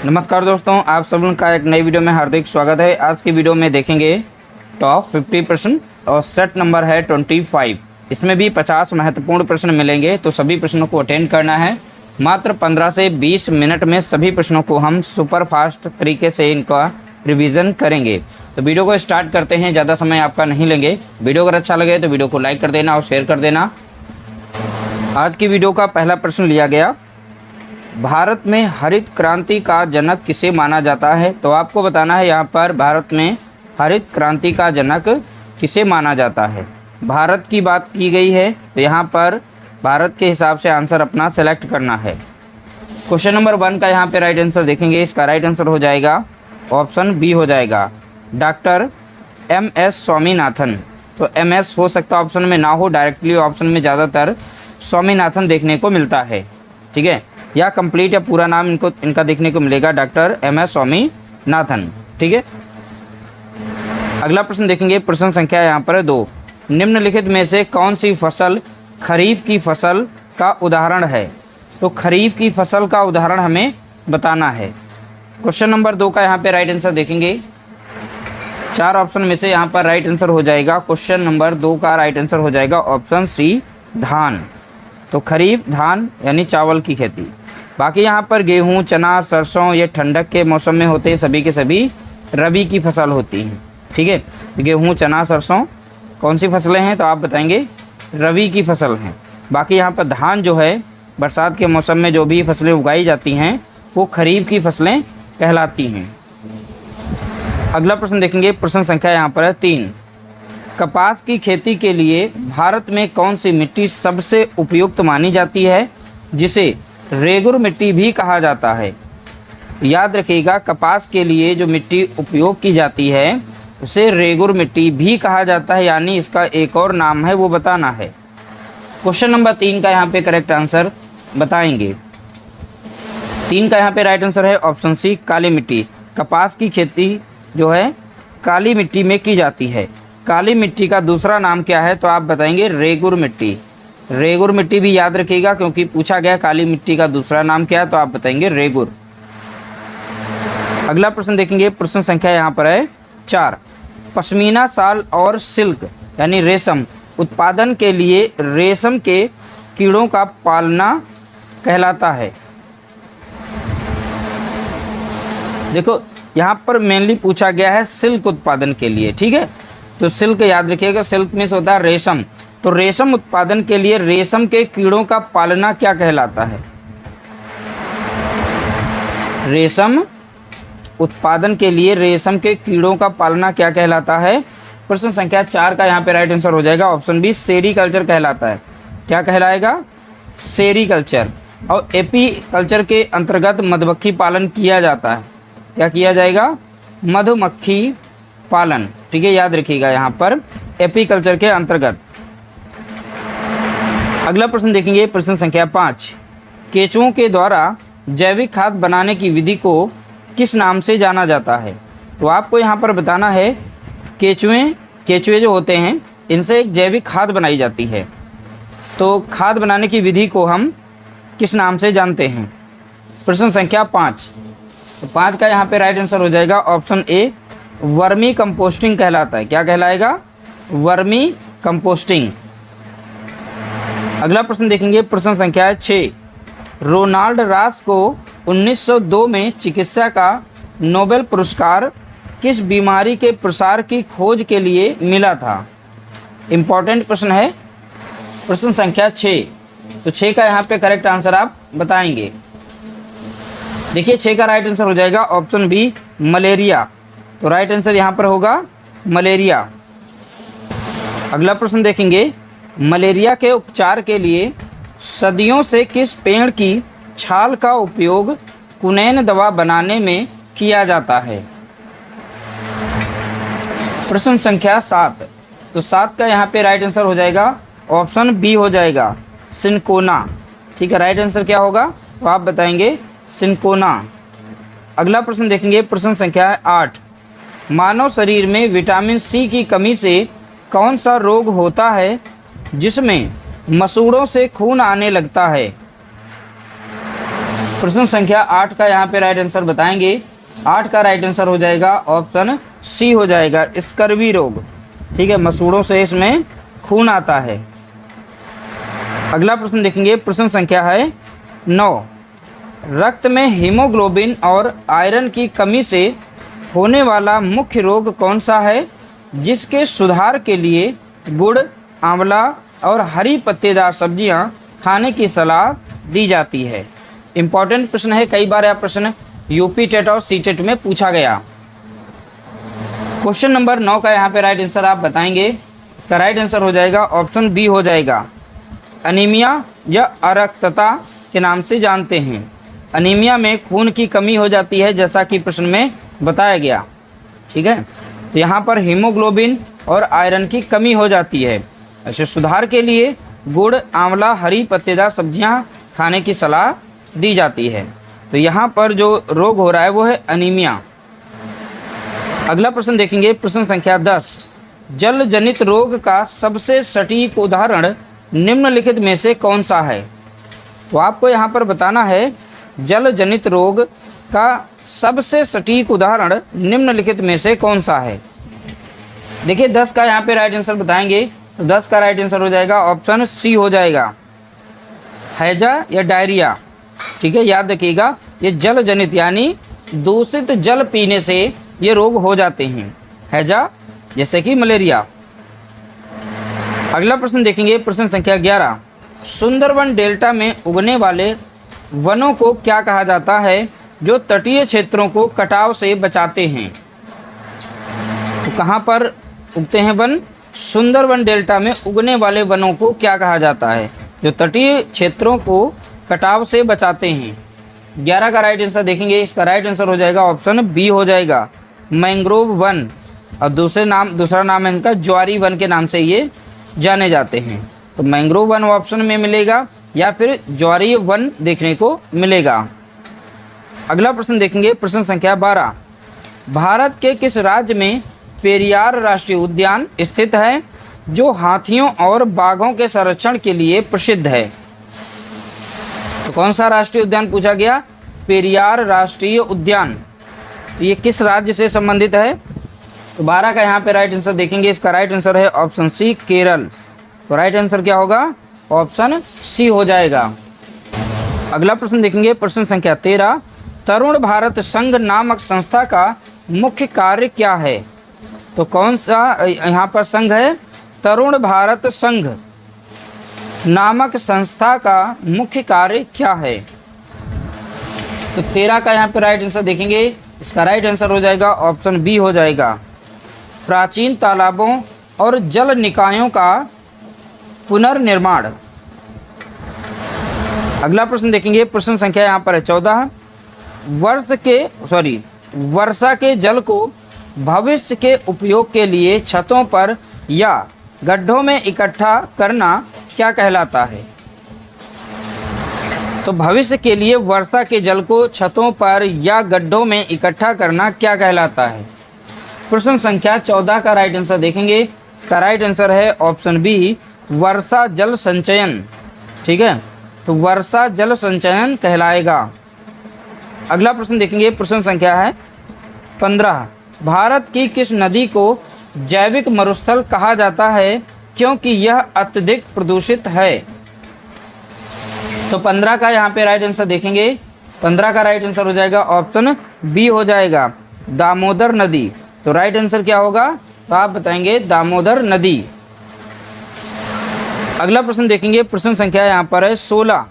नमस्कार दोस्तों, आप सब लोगों का एक नई वीडियो में हार्दिक स्वागत है। आज की वीडियो में देखेंगे टॉप 50 प्रश्न और सेट नंबर है 25। इसमें भी 50 महत्वपूर्ण प्रश्न मिलेंगे, तो सभी प्रश्नों को अटेंड करना है। मात्र 15 से 20 मिनट में सभी प्रश्नों को हम सुपर फास्ट तरीके से इनका रिवीजन करेंगे। तो वीडियो को स्टार्ट करते हैं, ज़्यादा समय आपका नहीं लेंगे। वीडियो अगर अच्छा लगे तो वीडियो को लाइक कर देना और शेयर कर देना। आज की वीडियो का पहला प्रश्न लिया गया, भारत में हरित क्रांति का जनक किसे माना जाता है? तो आपको बताना है यहाँ पर भारत में हरित क्रांति का जनक किसे माना जाता है। भारत की बात की गई है, तो यहाँ पर भारत के हिसाब से आंसर अपना सेलेक्ट करना है। क्वेश्चन नंबर 1 का यहाँ पे राइट आंसर देखेंगे। इसका राइट आंसर हो जाएगा ऑप्शन बी हो जाएगा, डॉक्टर MS स्वामीनाथन। तो MS हो सकता है ऑप्शन में ना हो, डायरेक्टली ऑप्शन में ज़्यादातर स्वामीनाथन देखने को मिलता है, ठीक है, या कंप्लीट या पूरा नाम इनका देखने को मिलेगा, डॉक्टर MS स्वामीनाथन, ठीक है। अगला प्रश्न देखेंगे, प्रश्न संख्या यहाँ पर 2। निम्नलिखित में से कौन सी फसल खरीफ की फसल का उदाहरण है? तो खरीफ की फसल का उदाहरण हमें बताना है। क्वेश्चन नंबर 2 का यहाँ पे राइट आंसर देखेंगे। 4 ऑप्शन में से यहाँ पर राइट आंसर हो जाएगा, क्वेश्चन नंबर 2 का राइट आंसर हो जाएगा ऑप्शन सी, धान। तो खरीफ धान यानी चावल की खेती। बाकी यहाँ पर गेहूँ, चना, सरसों ये ठंडक के मौसम में होते हैं, सभी के सभी रबी की फसल होती हैं, ठीक है। गेहूँ, चना, सरसों कौन सी फसलें हैं? तो आप बताएंगे रबी की फसल हैं। बाकी यहाँ पर धान जो है बरसात के मौसम में जो भी फसलें उगाई जाती हैं वो खरीफ की फसलें कहलाती हैं। अगला प्रश्न देखेंगे, प्रश्न संख्या यहाँ पर है 3। कपास की खेती के लिए भारत में कौन सी मिट्टी सबसे उपयुक्त मानी जाती है, जिसे रेगुर मिट्टी भी कहा जाता है? याद रखिएगा, कपास के लिए जो मिट्टी उपयोग की जाती है उसे रेगुर मिट्टी भी कहा जाता है, यानी इसका एक और नाम है, वो बताना है। क्वेश्चन नंबर 3 का यहाँ पे करेक्ट आंसर बताएंगे। 3 का यहाँ पे राइट आंसर है ऑप्शन सी, काली मिट्टी। कपास की खेती जो है काली मिट्टी में की जाती है। काली मिट्टी का दूसरा नाम क्या है? तो आप बताएंगे रेगुर मिट्टी। रेगुर मिट्टी भी याद रखिएगा, क्योंकि पूछा गया काली मिट्टी का दूसरा नाम क्या है, तो आप बताएंगे रेगुर। अगला प्रश्न देखेंगे, प्रश्न संख्या यहाँ पर है 4। पश्मीना शाल और सिल्क यानी रेशम उत्पादन के लिए रेशम के कीड़ों का पालना कहलाता है। देखो यहाँ पर मेनली पूछा गया है सिल्क उत्पादन के लिए, ठीक है। तो सिल्क याद रखिएगा, सिल्क में से होता है रेशम। तो रेशम उत्पादन के लिए रेशम के कीड़ों का पालना क्या कहलाता है? रेशम उत्पादन के लिए रेशम के कीड़ों का पालना क्या कहलाता है? प्रश्न संख्या 4 का यहाँ पे राइट आंसर हो जाएगा ऑप्शन बी, सेरीकल्चर कहलाता है। क्या कहलाएगा? सेरीकल्चर। और एपी कल्चर के अंतर्गत मधुमक्खी पालन किया जाता है। क्या किया जाएगा? मधुमक्खी पालन, ठीक है, याद रखिएगा यहाँ पर एपी कल्चर के अंतर्गत। अगला प्रश्न देखेंगे, प्रश्न संख्या 5। केंचुओं के द्वारा जैविक खाद बनाने की विधि को किस नाम से जाना जाता है? तो आपको यहाँ पर बताना है, केंचुए जो होते हैं इनसे एक जैविक खाद बनाई जाती है। तो खाद बनाने की विधि को हम किस नाम से जानते हैं? प्रश्न संख्या 5। तो 5 का यहाँ पे राइट आंसर हो जाएगा ऑप्शन ए, वर्मी कंपोस्टिंग कहलाता है। क्या कहलाएगा? Vermi composting. अगला प्रश्न देखेंगे, प्रश्न संख्या 6। रोनाल्ड रॉस को 1902 में चिकित्सा का नोबेल पुरस्कार किस बीमारी के प्रसार की खोज के लिए मिला था? इम्पॉर्टेंट प्रश्न है, प्रश्न संख्या 6। तो 6 का यहाँ पे करेक्ट आंसर आप बताएंगे। देखिए 6 का राइट आंसर हो जाएगा ऑप्शन बी, मलेरिया। तो राइट आंसर यहाँ पर होगा मलेरिया। अगला प्रश्न देखेंगे, मलेरिया के उपचार के लिए सदियों से किस पेड़ की छाल का उपयोग कुनैन दवा बनाने में किया जाता है? प्रश्न संख्या 7। तो 7 का यहाँ पे राइट आंसर हो जाएगा ऑप्शन बी हो जाएगा, सिनकोना, ठीक है। राइट आंसर क्या होगा? तो आप बताएंगे सिनकोना। अगला प्रश्न देखेंगे, प्रश्न संख्या 8। मानव शरीर में विटामिन सी की कमी से कौन सा रोग होता है जिसमें मसूड़ों से खून आने लगता है? प्रश्न संख्या 8 का यहाँ पे राइट आंसर बताएंगे। 8 का राइट आंसर हो जाएगा ऑप्शन सी हो जाएगा, स्कर्वी रोग। ठीक है, मसूड़ों से इसमें खून आता है। अगला प्रश्न देखेंगे, प्रश्न संख्या है 9। रक्त में हीमोग्लोबिन और आयरन की कमी से होने वाला मुख्य रोग कौन सा है, जिसके सुधार के लिए गुड़, आंवला और हरी पत्तेदार सब्जियां खाने की सलाह दी जाती है। इंपॉर्टेंट प्रश्न है, कई बार यह प्रश्न यूपी टेट और सी टेट में पूछा गया। क्वेश्चन नंबर 9 का यहाँ पे राइट आंसर आप बताएंगे। इसका राइट आंसर हो जाएगा ऑप्शन बी हो जाएगा, अनीमिया या अरक्तता के नाम से जानते हैं। अनीमिया में खून की कमी हो जाती है, जैसा कि प्रश्न में बताया गया। ठीक है, तो यहाँ पर हीमोग्लोबिन और आयरन की कमी हो जाती है। ऐसे सुधार के लिए गुड़, आंवला, हरी पत्तेदार सब्जियां खाने की सलाह दी जाती है। तो यहाँ पर जो रोग हो रहा है वो है अनीमिया। अगला प्रश्न देखेंगे, प्रश्न संख्या 10। जल जनित रोग का सबसे सटीक उदाहरण निम्नलिखित में से कौन सा है। तो आपको यहाँ पर बताना है जल जनित रोग का सबसे सटीक उदाहरण निम्नलिखित में से कौन सा है। देखिए 10 का यहाँ पे राइट आंसर बताएंगे, तो 10 का राइट आंसर हो जाएगा ऑप्शन सी हो जाएगा, हैजा या डायरिया। ठीक है, याद रखिएगा ये जल जनित यानी दूषित जल पीने से ये रोग हो जाते हैं, हैजा जैसे कि मलेरिया। अगला प्रश्न देखेंगे, प्रश्न संख्या 11। सुंदरवन डेल्टा में उगने वाले वनों को क्या कहा जाता है, जो तटीय क्षेत्रों को कटाव से बचाते हैं। तो कहाँ पर उगते हैं वन, सुंदरवन डेल्टा में उगने वाले वनों को क्या कहा जाता है, जो तटीय क्षेत्रों को कटाव से बचाते हैं। 11 का राइट आंसर देखेंगे, इसका राइट आंसर हो जाएगा ऑप्शन बी हो जाएगा, मैंग्रोव वन। और दूसरा नाम है इनका ज्वारी वन के नाम से ये जाने जाते हैं। तो मैंग्रोव वन ऑप्शन में मिलेगा या फिर ज्वारी वन देखने को मिलेगा। अगला प्रश्न देखेंगे, प्रश्न संख्या 12। भारत के किस राज्य में पेरियार राष्ट्रीय उद्यान स्थित है, जो हाथियों और बाघों के संरक्षण के लिए प्रसिद्ध है। तो कौन सा राष्ट्रीय उद्यान पूछा गया, पेरियार राष्ट्रीय उद्यान। तो ये किस राज्य से संबंधित है। तो 12 का यहाँ पे राइट आंसर देखेंगे, इसका राइट आंसर है ऑप्शन सी, केरल। तो राइट आंसर क्या होगा, ऑप्शन सी हो जाएगा। अगला प्रश्न देखेंगे, प्रश्न संख्या 13। तरुण भारत संघ नामक संस्था का मुख्य कार्य क्या है। तो कौन सा यहाँ पर संघ है, तरुण भारत संघ नामक संस्था का मुख्य कार्य क्या है। तो 13 का यहाँ पे राइट आंसर देखेंगे, इसका राइट आंसर हो जाएगा ऑप्शन बी हो जाएगा, प्राचीन तालाबों और जल निकायों का पुनर्निर्माण। अगला प्रश्न देखेंगे, प्रश्न संख्या यहाँ पर है 14। वर्षा के जल को भविष्य के उपयोग के लिए छतों पर या गड्ढों में इकट्ठा करना क्या कहलाता है। तो भविष्य के लिए वर्षा के जल को छतों पर या गड्ढों में इकट्ठा करना क्या कहलाता है। प्रश्न संख्या 14 का राइट आंसर देखेंगे, इसका राइट आंसर है ऑप्शन बी, वर्षा जल संचयन। ठीक है, तो वर्षा जल संचयन कहलाएगा। अगला प्रश्न देखेंगे, प्रश्न संख्या है 15। भारत की किस नदी को जैविक मरुस्थल कहा जाता है, क्योंकि यह अत्यधिक प्रदूषित है। तो 15 का यहाँ पे राइट आंसर देखेंगे, 15 का राइट आंसर हो जाएगा ऑप्शन बी हो जाएगा, दामोदर नदी। तो राइट आंसर क्या होगा, तो आप बताएंगे दामोदर नदी। अगला प्रश्न देखेंगे, प्रश्न संख्या यहाँ पर है 16।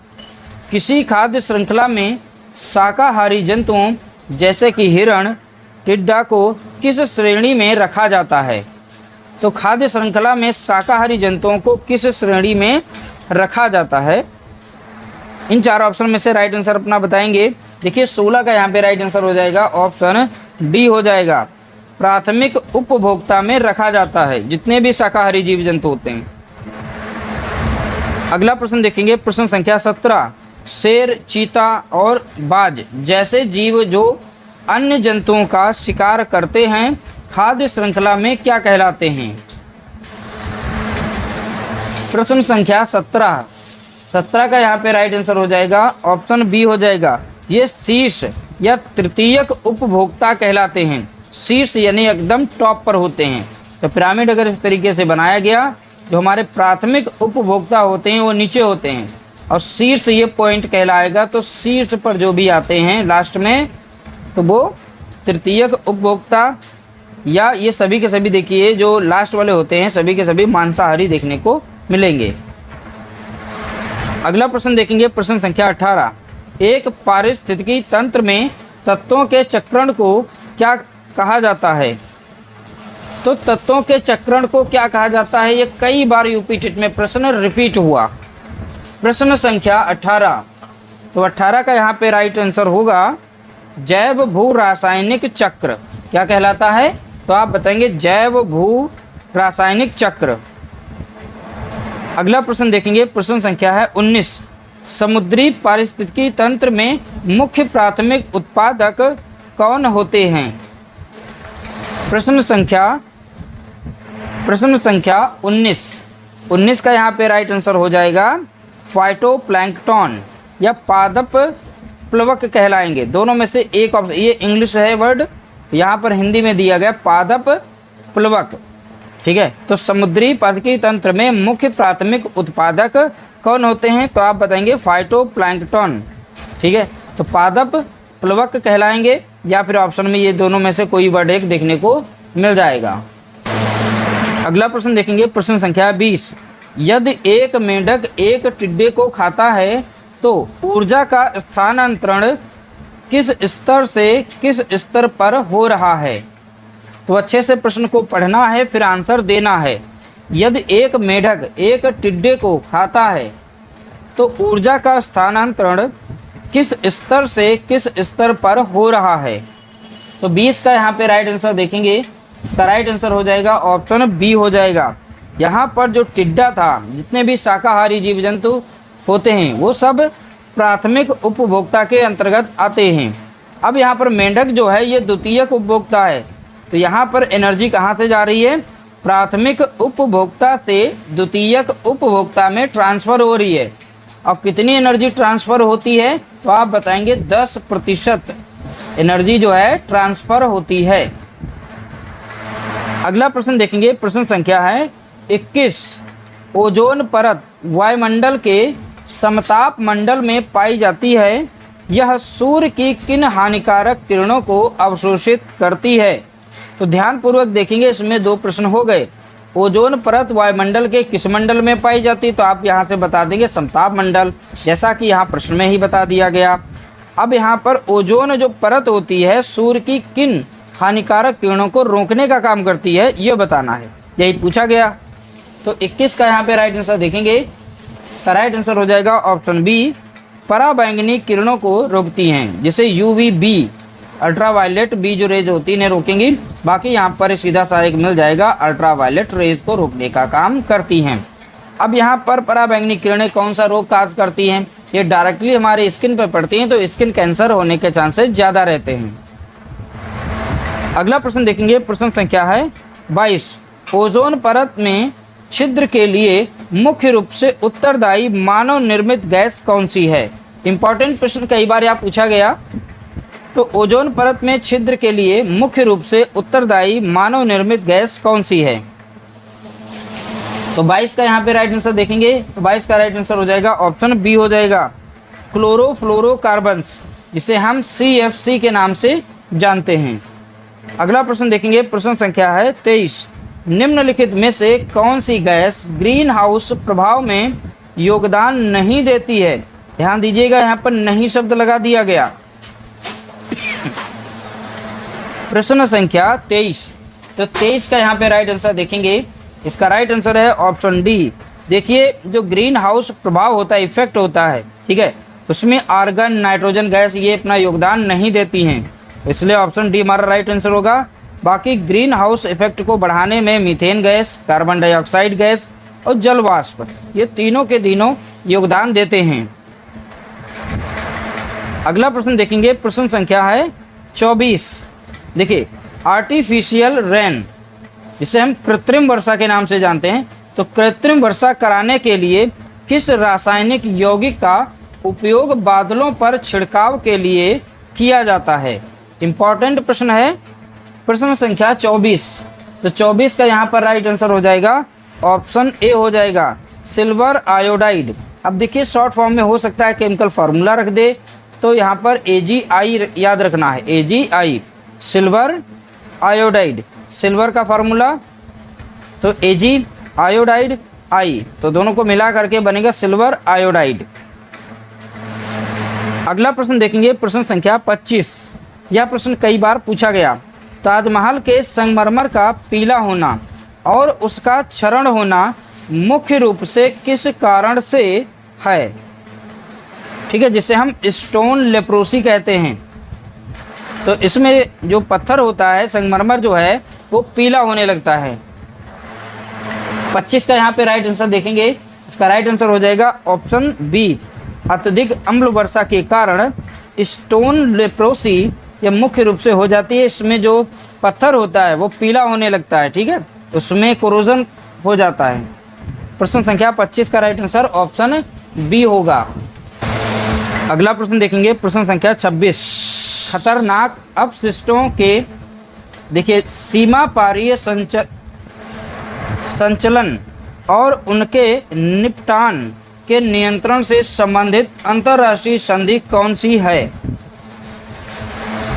किसी खाद्य श्रृंखला में शाकाहारी जंतुओं जैसे कि हिरण, टिड्डा को किस श्रेणी में रखा जाता है। तो खाद्य श्रृंखला में शाकाहारी जंतुओं को किस श्रेणी में रखा जाता है। इन 4 ऑप्शन में से राइट आंसर अपना बताएंगे। देखिए 16 का यहाँ पे राइट आंसर हो जाएगा ऑप्शन डी हो जाएगा, प्राथमिक उपभोक्ता में रखा जाता है जितने भी शाकाहारी जीव जंतु होते हैं। अगला प्रश्न देखेंगे, प्रश्न संख्या 17। शेर, चीता और बाज जैसे जीव जो अन्य जंतुओं का शिकार करते हैं, खाद्य श्रृंखला में क्या कहलाते हैं। प्रश्न संख्या 17 का यहाँ पे राइट आंसर हो जाएगा ऑप्शन बी हो जाएगा, ये शीर्ष या तृतीयक उपभोक्ता कहलाते हैं। शीर्ष यानी एकदम टॉप पर होते हैं। तो पिरामिड अगर इस तरीके से बनाया गया, जो हमारे प्राथमिक उपभोक्ता होते हैं वो नीचे होते हैं और शीर्ष ये पॉइंट कहलाएगा। तो शीर्ष पर जो भी आते हैं लास्ट में, तो वो तृतीयक उपभोक्ता, या ये सभी के सभी देखिए जो लास्ट वाले होते हैं सभी के सभी मांसाहारी देखने को मिलेंगे। अगला प्रश्न देखेंगे, प्रश्न संख्या 18। एक पारिस्थितिकी तंत्र में तत्वों के चक्रण को क्या कहा जाता है? तो तत्वों के चक्रण को क्या कहा जाता है, ये कई बार यूपी टेट में प्रश्न रिपीट हुआ। प्रश्न संख्या 18, तो 18 का यहाँ पे राइट आंसर होगा जैव भू रासायनिक चक्र। क्या कहलाता है? तो आप बताएंगे जैव भू रासायनिक चक्र। अगला प्रश्न देखेंगे, प्रश्न संख्या है 19। समुद्री पारिस्थितिकी तंत्र में मुख्य प्राथमिक उत्पादक कौन होते हैं? प्रश्न संख्या 19 का यहाँ पे राइट आंसर हो जाएगा फाइटोप्लैंक्टन या पादप प्लवक कहलाएंगे। दोनों में से एक ऑप्शन, ये इंग्लिश है वर्ड, यहाँ पर हिंदी में दिया गया पादप प्लवक। ठीक है, तो समुद्री पारिस्थितिकी तंत्र में मुख्य प्राथमिक उत्पादक कौन होते हैं? तो आप बताएंगे फाइटोप्लैंक्टन। ठीक है, तो पादप प्लवक कहलाएंगे, या फिर ऑप्शन में ये दोनों में से कोई वर्ड एक देखने को मिल जाएगा। अगला प्रश्न देखेंगे, प्रश्न संख्या 20। यदि एक मेंढक एक टिड्डे को खाता है तो ऊर्जा का स्थानांतरण किस स्तर से किस स्तर पर हो रहा है? तो अच्छे से प्रश्न को पढ़ना है, फिर आंसर देना है। यदि एक मेंढक एक टिड्डे को खाता है तो ऊर्जा का स्थानांतरण किस स्तर से किस स्तर पर हो रहा है? तो 20 का यहाँ पे राइट आंसर देखेंगे, इसका राइट आंसर हो जाएगा ऑप्शन बी हो जाएगा। यहाँ पर जो टिड्डा था, जितने भी शाकाहारी जीव जंतु होते हैं वो सब प्राथमिक उपभोक्ता के अंतर्गत आते हैं। अब यहाँ पर मेंढक जो है ये द्वितीयक उपभोक्ता है, तो यहाँ पर एनर्जी कहाँ से जा रही है? प्राथमिक उपभोक्ता से द्वितीयक उपभोक्ता में ट्रांसफ़र हो रही है। अब कितनी एनर्जी ट्रांसफ़र होती है? तो आप बताएंगे 10% एनर्जी जो है ट्रांसफ़र होती है। अगला प्रश्न देखेंगे, प्रश्न संख्या है 21। ओजोन परत वायुमंडल के समताप मंडल में पाई जाती है। यह सूर्य की किन हानिकारक किरणों को अवशोषित करती है? तो ध्यानपूर्वक देखेंगे, इसमें दो प्रश्न हो गए। ओजोन परत वायुमंडल के किस मंडल में पाई जाती है? तो आप यहाँ से बता देंगे समताप मंडल, जैसा कि यहाँ प्रश्न में ही बता दिया गया। अब यहाँ पर ओजोन जो परत होती है सूर्य की किन हानिकारक किरणों को रोकने का काम करती है, ये बताना है, यही पूछा गया। तो 21 का यहाँ पे राइट आंसर देखेंगे, इसका राइट आंसर हो जाएगा ऑप्शन बी, पराबैंगनी किरणों को रोकती हैं, जिसे UVB अल्ट्रावायलेट बी जो रेज होती है इन्हें रोकेंगी। बाकी यहाँ पर सीधा सा एक मिल जाएगा, अल्ट्रावायलेट रेज को रोकने का काम करती हैं। अब यहाँ पर पराबैंगनी किरणें कौन सा रोग काज करती हैं? ये डायरेक्टली हमारे स्किन पर पड़ती हैं, तो स्किन कैंसर होने के चांसेस ज़्यादा रहते हैं। अगला प्रश्न देखेंगे, प्रश्न संख्या है 22। ओजोन परत में छिद्र के लिए मुख्य रूप से उत्तरदायी मानव निर्मित गैस कौन सी है? इंपॉर्टेंट प्रश्न कई बार यहाँ पूछा गया। तो ओजोन परत में छिद्र के लिए मुख्य रूप से उत्तरदायी मानव निर्मित गैस कौन सी है? तो 22 का यहाँ पे राइट आंसर देखेंगे, तो 22 का राइट आंसर हो जाएगा ऑप्शन बी हो जाएगा, क्लोरोफ्लोरोकार्बन्स, जिसे हम CFC के नाम से जानते हैं। अगला प्रश्न देखेंगे, प्रश्न संख्या है 23। निम्नलिखित में से कौन सी गैस ग्रीन हाउस प्रभाव में योगदान नहीं देती है? ध्यान दीजिएगा, यहाँ पर नहीं शब्द लगा दिया गया। प्रश्न संख्या 23, तो 23 का यहाँ पे राइट आंसर देखेंगे, इसका राइट आंसर है ऑप्शन डी। देखिए, जो ग्रीन हाउस प्रभाव होता है, इफेक्ट होता है, ठीक है, उसमें आर्गन, नाइट्रोजन गैस ये अपना योगदान नहीं देती हैं, इसलिए ऑप्शन डी हमारा राइट आंसर होगा। बाकी ग्रीन हाउस इफेक्ट को बढ़ाने में methane gas, carbon dioxide gas और जल वाष्प, ये तीनों के तीनों योगदान देते हैं। अगला प्रश्न देखेंगे, प्रश्न संख्या है 24। देखिए, आर्टिफिशियल रेन, जिसे हम कृत्रिम वर्षा के नाम से जानते हैं, तो कृत्रिम वर्षा कराने के लिए किस रासायनिक यौगिक का उपयोग बादलों पर छिड़काव के लिए किया जाता है? इंपॉर्टेंट प्रश्न है। प्रश्न संख्या 24। तो 24 का यहाँ पर राइट आंसर हो जाएगा ऑप्शन ए हो जाएगा सिल्वर आयोडाइड। अब देखिए शॉर्ट फॉर्म में हो सकता है केमिकल फार्मूला रख दे, तो यहाँ पर AgI याद रखना है, AgI सिल्वर आयोडाइड, सिल्वर का फार्मूला तो Ag आयोडाइड I, तो दोनों को मिला करके बनेगा सिल्वर आयोडाइड। अगला प्रश्न देखेंगे, प्रश्न संख्या 25। यह प्रश्न कई बार पूछा गया। ताजमहल के संगमरमर का पीला होना और उसका क्षरण होना मुख्य रूप से किस कारण से है? ठीक है, जिसे हम स्टोन लेप्रोसी कहते हैं। तो इसमें जो पत्थर होता है, संगमरमर जो है, वो पीला होने लगता है। 25 का यहाँ पे राइट आंसर देखेंगे, इसका राइट आंसर हो जाएगा ऑप्शन बी, अत्यधिक अम्ल वर्षा के कारण स्टोन लेप्रोसी ये मुख्य रूप से हो जाती है। इसमें जो पत्थर होता है वो पीला होने लगता है, ठीक है, उसमें कोरोजन हो जाता है। प्रश्न संख्या 25 का राइट आंसर ऑप्शन बी होगा। अगला प्रश्न देखेंगे, प्रश्न संख्या 26। खतरनाक अपशिष्टों के देखिए सीमा पारीय संचलन और उनके निपटान के नियंत्रण से संबंधित अंतर्राष्ट्रीय संधि कौन सी है?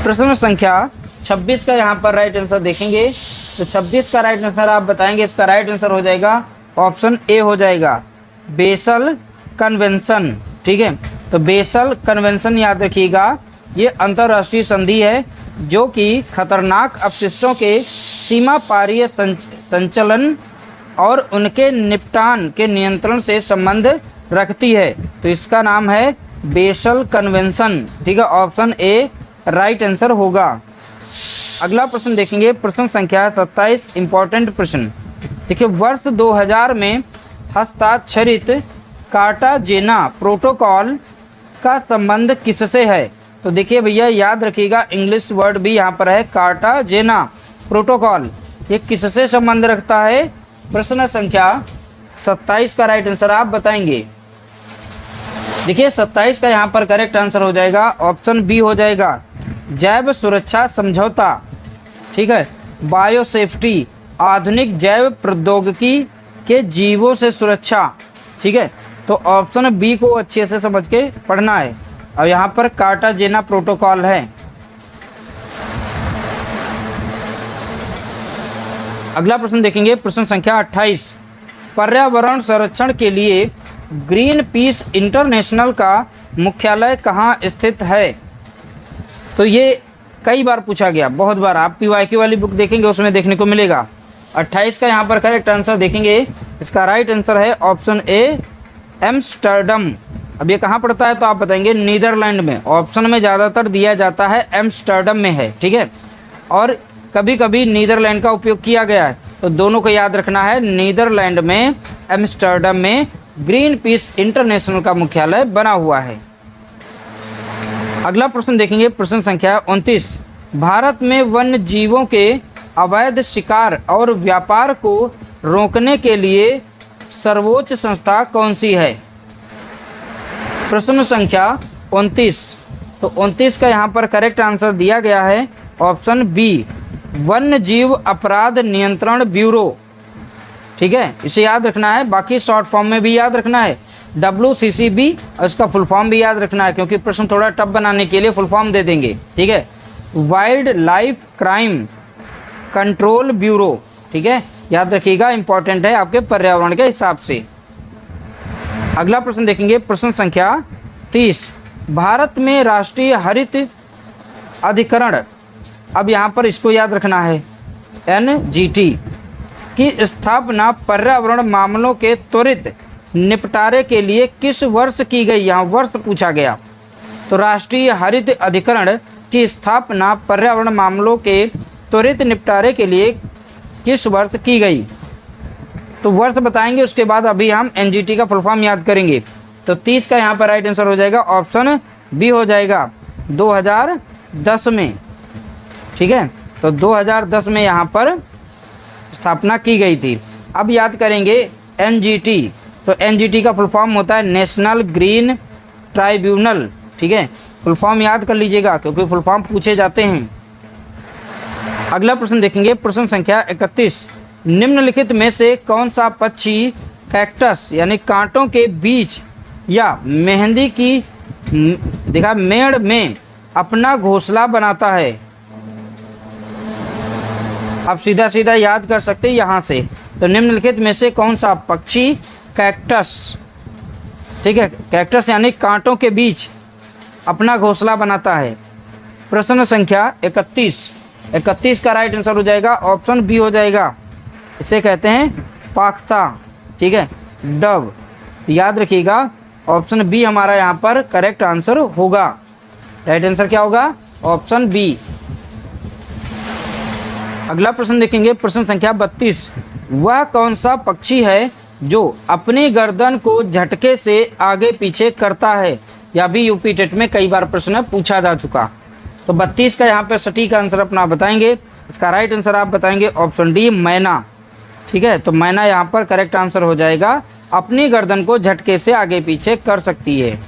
प्रश्न संख्या 26 का यहाँ पर राइट आंसर देखेंगे, तो 26 का राइट आंसर आप बताएंगे, इसका राइट आंसर हो जाएगा ऑप्शन ए हो जाएगा बेसल कन्वेंशन। ठीक है, तो बेसल कन्वेंशन याद रखिएगा, ये अंतर्राष्ट्रीय संधि है जो कि खतरनाक अपशिष्टों के सीमा पारीय संचलन और उनके निपटान के नियंत्रण से संबंध रखती है। तो इसका नाम है बेसल कन्वेंशन। ठीक है, ऑप्शन ए राइट आंसर होगा। अगला प्रश्न देखेंगे, प्रश्न संख्या 27। इंपॉर्टेंट प्रश्न देखिए, वर्ष 2000 में हस्ताक्षरित कार्टाजेना प्रोटोकॉल का संबंध किससे है? तो देखिए भैया याद रखिएगा, इंग्लिश वर्ड भी यहाँ पर है, कार्टाजेना प्रोटोकॉल, ये किससे संबंध रखता है? प्रश्न संख्या 27 का राइट आंसर आप बताएंगे। देखिए 27 का यहाँ पर करेक्ट आंसर हो जाएगा ऑप्शन बी हो जाएगा जैव सुरक्षा समझौता। ठीक है, बायो सेफ्टी, आधुनिक जैव प्रौद्योगिकी के जीवों से सुरक्षा। ठीक है, तो ऑप्शन बी को अच्छे से समझ के पढ़ना है। और यहाँ पर कार्टाजेना प्रोटोकॉल है। अगला प्रश्न देखेंगे, प्रश्न संख्या 28। पर्यावरण संरक्षण के लिए ग्रीन पीस इंटरनेशनल का मुख्यालय कहाँ स्थित है? तो ये कई बार पूछा गया, बहुत बार। आप PYQ वाली बुक देखेंगे उसमें देखने को मिलेगा। 28 का यहाँ पर करेक्ट आंसर देखेंगे, इसका राइट आंसर है ऑप्शन ए एम्स्टर्डम। अब ये कहाँ पड़ता है तो आप बताएंगे नीदरलैंड में। ऑप्शन में ज़्यादातर दिया जाता है एम्स्टर्डम में है। ठीक है, और कभी कभी नीदरलैंड का उपयोग किया गया है, तो दोनों को याद रखना है। नीदरलैंड में एम्स्टर्डम में ग्रीन पीस इंटरनेशनल का मुख्यालय बना हुआ है। अगला प्रश्न देखेंगे, प्रश्न संख्या 29। भारत में वन्य जीवों के अवैध शिकार और व्यापार को रोकने के लिए सर्वोच्च संस्था कौन सी है? प्रश्न संख्या 29। तो 29 का यहाँ पर करेक्ट आंसर दिया गया है ऑप्शन बी वन्य जीव अपराध नियंत्रण ब्यूरो। ठीक है, इसे याद रखना है, बाकी शॉर्ट फॉर्म में भी याद रखना है WCCB, और इसका फुल फॉर्म भी याद रखना है क्योंकि प्रश्न थोड़ा टफ बनाने के लिए फुल फॉर्म दे देंगे। ठीक है, wild life crime control bureau. ठीक है, याद रखिएगा, इंपॉर्टेंट है आपके पर्यावरण के हिसाब से। अगला प्रश्न देखेंगे, प्रश्न संख्या 30। भारत में राष्ट्रीय हरित अधिकरण, अब यहाँ पर इसको याद रखना है, NGT की स्थापना पर्यावरण मामलों के त्वरित निपटारे के लिए किस वर्ष की गई? यहाँ वर्ष पूछा गया। तो राष्ट्रीय हरित अधिकरण की स्थापना पर्यावरण मामलों के त्वरित निपटारे के लिए किस वर्ष की गई? तो वर्ष बताएंगे, उसके बाद अभी हम NGT का फुल फॉर्म याद करेंगे। तो 30 का यहाँ पर राइट आंसर हो जाएगा ऑप्शन बी हो जाएगा 2010 में। ठीक है, तो 2010 में यहाँ पर स्थापना की गई थी। अब याद करेंगे NGT, तो NGT का फुल फॉर्म होता है नेशनल ग्रीन ट्राइब्यूनल। ठीक है, फुल फॉर्म याद कर लीजिएगा क्योंकि फुल फॉर्म पूछे जाते हैं। अगला प्रश्न देखेंगे, प्रश्न संख्या 31। निम्नलिखित में से कौन सा पक्षी कैक्टस यानी कांटों के बीच या मेहंदी की देखा मेड़ में अपना घोंसला बनाता है? आप सीधा सीधा याद कर सकते हैं यहाँ से। तो निम्नलिखित में से कौन सा पक्षी कैक्टस, ठीक है, कैक्टस यानी कांटों के बीच अपना घोंसला बनाता है? प्रश्न संख्या 31। 31 का राइट आंसर हो जाएगा ऑप्शन बी हो जाएगा। इसे कहते हैं पाख्ता। ठीक है, डव। याद रखिएगा ऑप्शन बी हमारा यहाँ पर करेक्ट आंसर होगा। राइट आंसर क्या होगा? Option B. अगला प्रश्न देखेंगे, प्रश्न संख्या 32। वह कौन सा पक्षी है जो अपनी गर्दन को झटके से आगे पीछे करता है? या भी यूपी टेट में कई बार प्रश्न पूछा जा चुका। तो 32 का यहाँ पे सटीक आंसर अपना बताएंगे। इसका राइट आंसर आप बताएंगे ऑप्शन डी, मैना। ठीक है, तो मैना यहाँ पर करेक्ट आंसर हो जाएगा। अपनी गर्दन को झटके से आगे पीछे कर सकती है।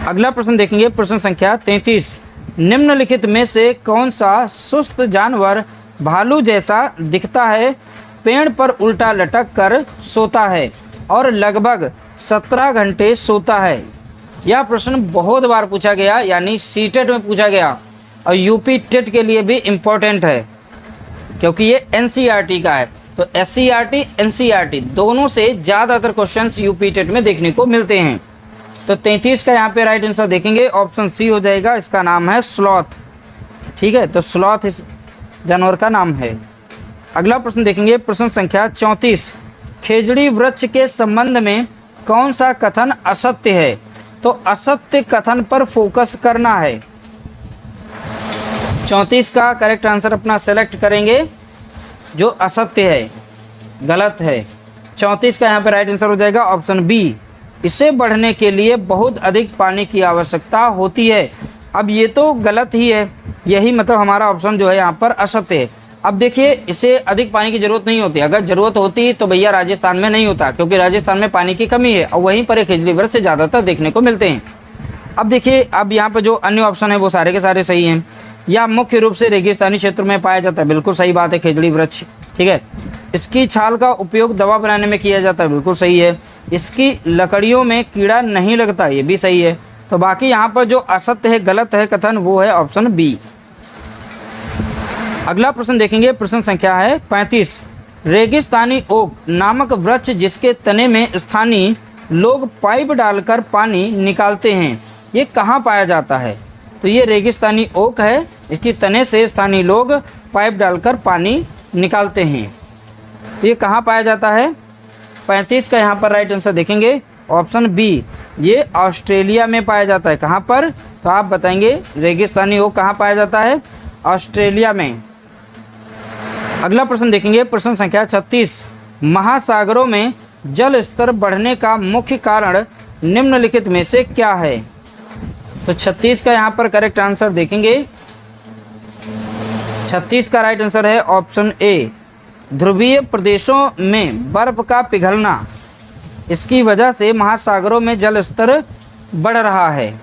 अगला प्रश्न देखेंगे, प्रश्न संख्या 33। निम्नलिखित में से कौन सा सुस्त जानवर भालू जैसा दिखता है, पेड़ पर उल्टा लटक कर सोता है और लगभग 17 घंटे सोता है? यह प्रश्न बहुत बार पूछा गया, यानी सीटेट में पूछा गया और यूपी टेट के लिए भी इम्पोर्टेंट है क्योंकि ये एनसीईआरटी का है। तो एससीईआरटी एनसीईआरटी दोनों से ज़्यादातर क्वेश्चंस यूपी टेट में देखने को मिलते हैं। तो 33 का यहाँ पे राइट आंसर देखेंगे ऑप्शन सी हो जाएगा। इसका नाम है स्लॉथ। ठीक है, तो स्लॉथ इस जानवर का नाम है। अगला प्रश्न देखेंगे, प्रश्न संख्या 34। खेजड़ी वृक्ष के संबंध में कौन सा कथन असत्य है? तो असत्य कथन पर फोकस करना है। 34 का करेक्ट आंसर अपना सेलेक्ट करेंगे जो असत्य है, गलत है। 34 का यहाँ पे राइट आंसर हो जाएगा ऑप्शन बी। इसे बढ़ने के लिए बहुत अधिक पानी की आवश्यकता होती है। अब ये तो गलत ही है, यही मतलब हमारा ऑप्शन जो है यहाँ पर असत्य है। अब देखिए, इसे अधिक पानी की ज़रूरत नहीं होती। अगर ज़रूरत होती तो भैया राजस्थान में नहीं होता, क्योंकि राजस्थान में पानी की कमी है और वहीं पर एक खेजड़ी वृक्ष से ज़्यादातर देखने को मिलते हैं। अब देखिए, अब यहाँ पर जो अन्य ऑप्शन है वो सारे के सारे सही हैं। या मुख्य रूप से रेगिस्तानी क्षेत्र में पाया जाता है, बिल्कुल सही बात है, खेजड़ी वृक्ष। ठीक है, इसकी छाल का उपयोग दवा बनाने में किया जाता है, बिल्कुल सही है। इसकी लकड़ियों में कीड़ा नहीं लगता, ये भी सही है। तो बाकी यहाँ पर जो असत्य है, गलत है कथन, वो है ऑप्शन बी। अगला प्रश्न देखेंगे, प्रश्न संख्या है 35। रेगिस्तानी ओक नामक वृक्ष जिसके तने में स्थानीय लोग पाइप डालकर पानी निकालते हैं, ये कहाँ पाया जाता है? तो ये रेगिस्तानी ओक है, इसकी तने से स्थानीय लोग पाइप डालकर पानी निकालते हैं। तो ये कहाँ पाया जाता है? 35 का यहाँ पर राइट आंसर देखेंगे ऑप्शन बी, ये ऑस्ट्रेलिया में पाया जाता है। कहाँ पर? तो आप बताएंगे रेगिस्तानी ओक कहाँ पाया जाता है? ऑस्ट्रेलिया में। अगला प्रश्न देखेंगे, प्रश्न संख्या 36। महासागरों में जल स्तर बढ़ने का मुख्य कारण निम्नलिखित में से क्या है? तो 36 का यहाँ पर करेक्ट आंसर देखेंगे। 36 का राइट आंसर है ऑप्शन ए, ध्रुवीय प्रदेशों में बर्फ का पिघलना। इसकी वजह से महासागरों में जल स्तर बढ़ रहा है।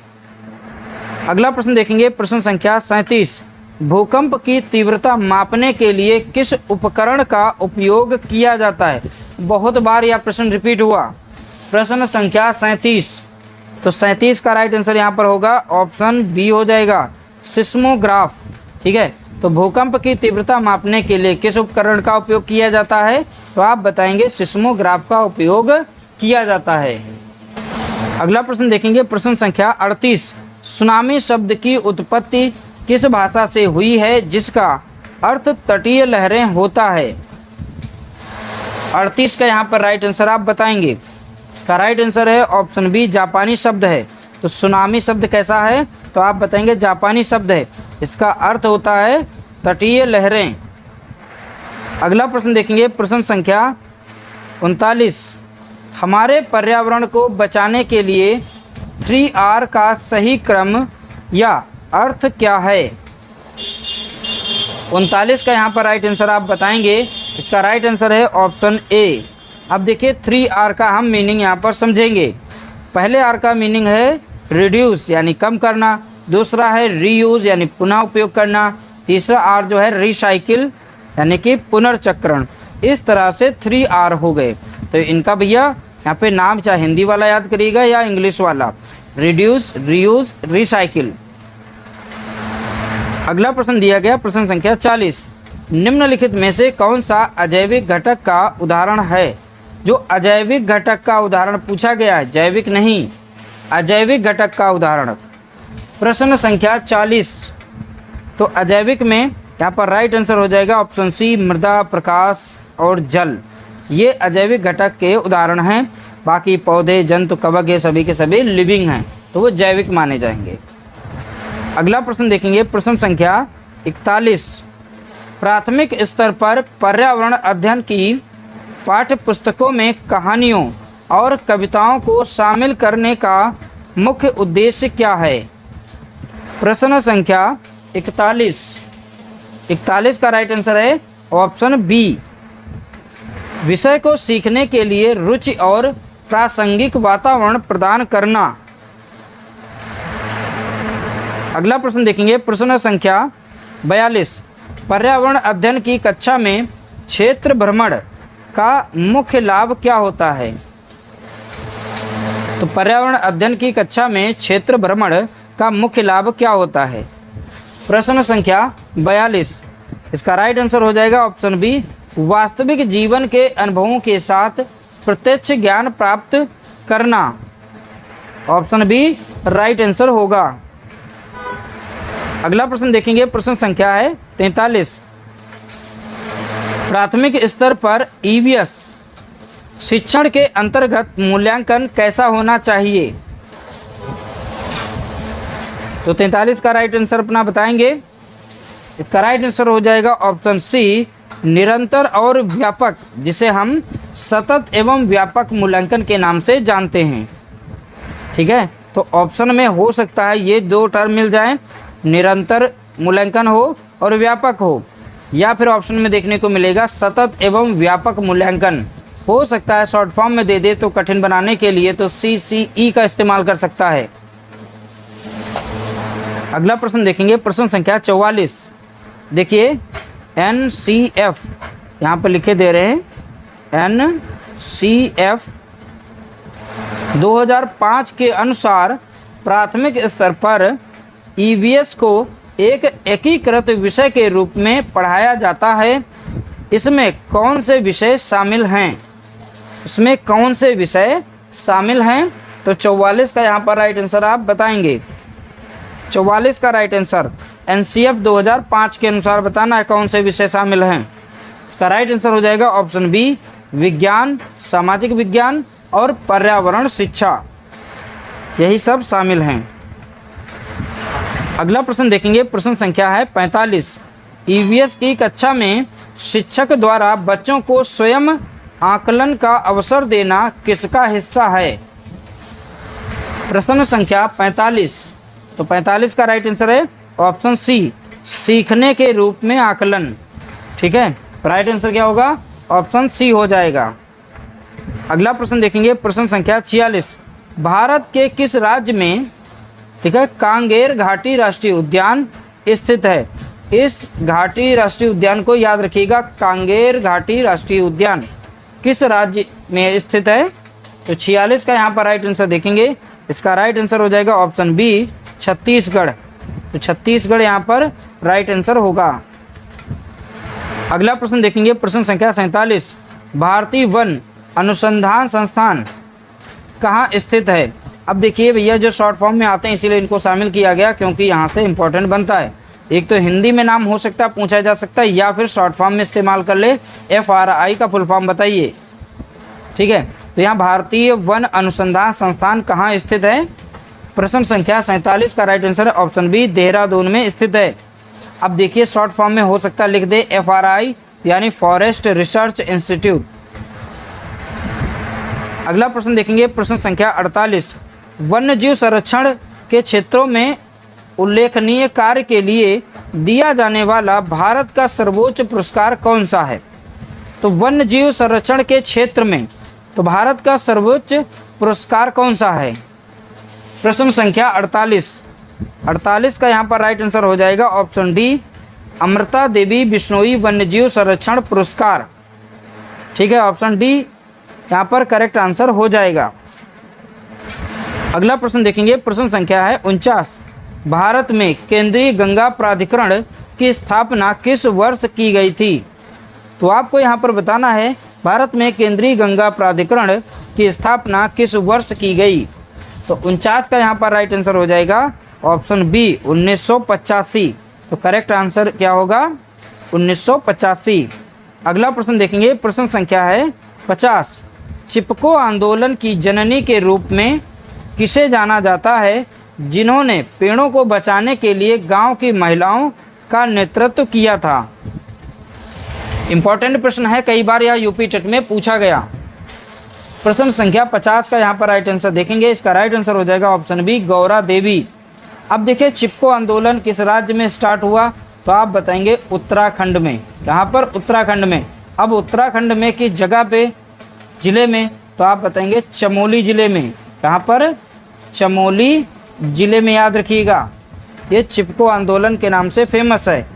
अगला प्रश्न देखेंगे, प्रश्न संख्या 37। भूकंप की तीव्रता मापने के लिए किस उपकरण का उपयोग किया जाता है? बहुत बार यह प्रश्न रिपीट हुआ। प्रश्न संख्या 37। तो 37 का राइट आंसर यहाँ पर होगा ऑप्शन बी हो जाएगा, सिस्मोग्राफ। ठीक है, तो भूकंप की तीव्रता मापने के लिए किस उपकरण का उपयोग किया जाता है? तो आप बताएंगे सिस्मोग्राफ का उपयोग किया जाता है। अगला प्रश्न देखेंगे, प्रश्न संख्या 38। सुनामी शब्द की उत्पत्ति किस भाषा से हुई है जिसका अर्थ तटीय लहरें होता है? 38 का यहाँ पर राइट आंसर आप बताएंगे। इसका राइट आंसर है ऑप्शन बी, जापानी शब्द है। तो सुनामी शब्द कैसा है? तो आप बताएंगे जापानी शब्द है, इसका अर्थ होता है तटीय लहरें। अगला प्रश्न देखेंगे, प्रश्न संख्या 39। हमारे पर्यावरण को बचाने के लिए 3R का सही क्रम या अर्थ क्या है? 39 का यहाँ पर राइट आंसर आप बताएंगे। इसका राइट आंसर है ऑप्शन ए। अब देखिए 3R का हम मीनिंग यहाँ पर समझेंगे। पहले आर का मीनिंग है रिड्यूस यानी कम करना, दूसरा है रीयूज यानी पुनः उपयोग करना, तीसरा आर जो है रिसाइकिल यानी कि पुनर्चक्रण। इस तरह से 3 आर हो गए। तो इनका भैया यहाँ पे नाम चाहे हिंदी वाला याद करिएगा या इंग्लिश वाला, रिड्यूस, रीयूज, रिसाइकिल। अगला प्रश्न दिया गया प्रश्न संख्या 40, निम्नलिखित में से कौन सा अजैविक घटक का उदाहरण है। जो अजैविक घटक का उदाहरण पूछा गया है, जैविक नहीं, अजैविक घटक का उदाहरण। प्रश्न संख्या 40, तो अजैविक में यहाँ पर राइट आंसर हो जाएगा ऑप्शन सी, मृदा, प्रकाश और जल। ये अजैविक घटक के उदाहरण हैं। बाकी पौधे, जंतु, कवक ये सभी के सभी लिविंग हैं, तो वो जैविक माने जाएंगे। अगला प्रश्न देखेंगे प्रश्न संख्या 41, प्राथमिक स्तर पर पर्यावरण अध्ययन की पाठ्य पुस्तकों में कहानियों और कविताओं को शामिल करने का मुख्य उद्देश्य क्या है। प्रश्न संख्या 41 का राइट आंसर है ऑप्शन बी, विषय को सीखने के लिए रुचि और प्रासंगिक वातावरण प्रदान करना। अगला प्रश्न देखेंगे प्रश्न संख्या 42, पर्यावरण अध्ययन की कक्षा में क्षेत्र भ्रमण का मुख्य लाभ क्या होता है। तो पर्यावरण अध्ययन की कक्षा में क्षेत्र भ्रमण का मुख्य लाभ क्या होता है। प्रश्न संख्या 42, इसका राइट आंसर हो जाएगा ऑप्शन बी, वास्तविक जीवन के अनुभवों के साथ प्रत्यक्ष ज्ञान प्राप्त करना। ऑप्शन बी राइट आंसर होगा। अगला प्रश्न देखेंगे प्रश्न संख्या है 43, प्राथमिक स्तर पर ईवीएस शिक्षण के अंतर्गत मूल्यांकन कैसा होना चाहिए। तो 43 का राइट आंसर अपना बताएंगे। इसका राइट आंसर हो जाएगा ऑप्शन सी, निरंतर और व्यापक, जिसे हम सतत एवं व्यापक मूल्यांकन के नाम से जानते हैं। ठीक है, तो ऑप्शन में हो सकता है ये 2 टर्म मिल जाएं, निरंतर मूल्यांकन हो और व्यापक हो, या फिर ऑप्शन में देखने को मिलेगा सतत एवं व्यापक मूल्यांकन। हो सकता है शॉर्ट फॉर्म में दे दे तो कठिन बनाने के लिए तो CCE का इस्तेमाल कर सकता है। अगला प्रश्न देखेंगे प्रश्न संख्या 44, देखिए NCF यहाँ पर लिखे दे रहे हैं, NCF 2005 के अनुसार प्राथमिक स्तर पर EVS को एक एकीकृत विषय के रूप में पढ़ाया जाता है। इसमें कौन से विषय शामिल हैं। इसमें कौन से विषय शामिल हैं। तो 44 का यहाँ पर राइट आंसर आप बताएंगे। 44 का राइट आंसर NCF 2005 के अनुसार बताना है कौन से विषय शामिल हैं। इसका राइट आंसर हो जाएगा ऑप्शन बी, विज्ञान, सामाजिक विज्ञान और पर्यावरण शिक्षा, यही सब शामिल हैं। अगला प्रश्न देखेंगे प्रश्न संख्या है 45, EVS की कक्षा में शिक्षक द्वारा बच्चों को स्वयं आकलन का अवसर देना किसका हिस्सा है। प्रश्न संख्या 45, तो 45 का राइट आंसर है ऑप्शन सी, सीखने के रूप में आकलन। ठीक है, राइट आंसर क्या होगा, ऑप्शन सी हो जाएगा। अगला प्रश्न देखेंगे प्रश्न संख्या 46, भारत के किस राज्य में, ठीक है, कांगेर घाटी राष्ट्रीय उद्यान स्थित है। इस घाटी राष्ट्रीय उद्यान को याद रखिएगा, कांगेर घाटी राष्ट्रीय उद्यान किस राज्य में स्थित है। तो 46 का यहाँ पर राइट आंसर देखेंगे। इसका राइट आंसर हो जाएगा ऑप्शन बी, छत्तीसगढ़। तो छत्तीसगढ़ यहाँ पर राइट आंसर होगा। अगला प्रश्न देखेंगे प्रश्न संख्या 47, भारतीय वन अनुसंधान संस्थान कहाँ स्थित है। अब देखिए भैया, जो शॉर्ट फॉर्म में आते हैं इसीलिए इनको शामिल किया गया, क्योंकि यहाँ से इंपॉर्टेंट बनता है। एक तो हिंदी में नाम हो सकता है, पूछा जा सकता है, या फिर शॉर्ट फॉर्म में इस्तेमाल कर ले, FRI का फुल फॉर्म बताइए। ठीक है, तो यहाँ भारतीय वन अनुसंधान संस्थान कहाँ स्थित है। प्रश्न संख्या 47 का राइट आंसर है ऑप्शन बी, देहरादून में स्थित है। अब देखिए शॉर्ट फॉर्म में हो सकता है लिख दे FRI यानी फॉरेस्ट रिसर्च इंस्टीट्यूट। अगला प्रश्न देखेंगे प्रश्न संख्या 48, वन्यजीव संरक्षण के क्षेत्रों में उल्लेखनीय कार्य के लिए दिया जाने वाला भारत का सर्वोच्च पुरस्कार कौन सा है। तो वन्यजीव संरक्षण के क्षेत्र में तो भारत का सर्वोच्च पुरस्कार कौन सा है? प्रश्न संख्या 48 का यहाँ पर राइट आंसर हो जाएगा ऑप्शन डी, अमृता देवी बिश्नोई वन्यजीव संरक्षण पुरस्कार। ठीक है, ऑप्शन डी यहाँ पर करेक्ट आंसर हो जाएगा। अगला प्रश्न देखेंगे, प्रश्न संख्या है 49। भारत में केंद्रीय गंगा प्राधिकरण की स्थापना किस वर्ष की गई थी? तो आपको यहाँ पर बताना है भारत में केंद्रीय गंगा प्राधिकरण की स्थापना किस वर्ष की गई। तो 49 का यहाँ पर राइट आंसर हो जाएगा ऑप्शन बी, 1985। तो करेक्ट आंसर क्या होगा? 1985। अगला प्रश्न देखेंगे, प्रश्न संख्या है 50। चिपको आंदोलन की जननी के रूप में किसे जाना जाता है, जिन्होंने पेड़ों को बचाने के लिए गांव की महिलाओं का नेतृत्व किया था? इंपॉर्टेंट प्रश्न है, कई बार यह यूपी टेट में पूछा गया। प्रश्न संख्या 50 का यहाँ पर राइट आंसर देखेंगे, इसका राइट आंसर हो जाएगा ऑप्शन बी, गौरा देवी। अब देखिए चिपको आंदोलन किस राज्य में स्टार्ट हुआ? तो आप बताएंगे उत्तराखंड में। यहाँ पर उत्तराखंड में। अब उत्तराखंड में किस जगह पे, जिले में? तो आप बताएंगे चमोली जिले में। यहाँ पर चमोली जिले में, याद रखिएगा, ये चिपको आंदोलन के नाम से फेमस है।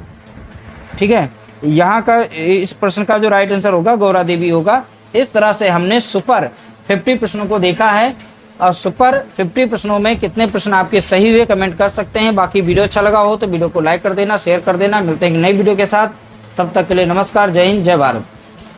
ठीक है, यहाँ का इस प्रश्न का जो राइट आंसर होगा गौरा देवी होगा। इस तरह से हमने सुपर 50 प्रश्नों को देखा है, और सुपर 50 प्रश्नों में कितने प्रश्न आपके सही हुए कमेंट कर सकते हैं। बाकी वीडियो अच्छा लगा हो तो वीडियो को लाइक कर देना, शेयर कर देना। मिलते हैं एक नई वीडियो के साथ, तब तक के लिए नमस्कार, जय हिंद, जय भारत।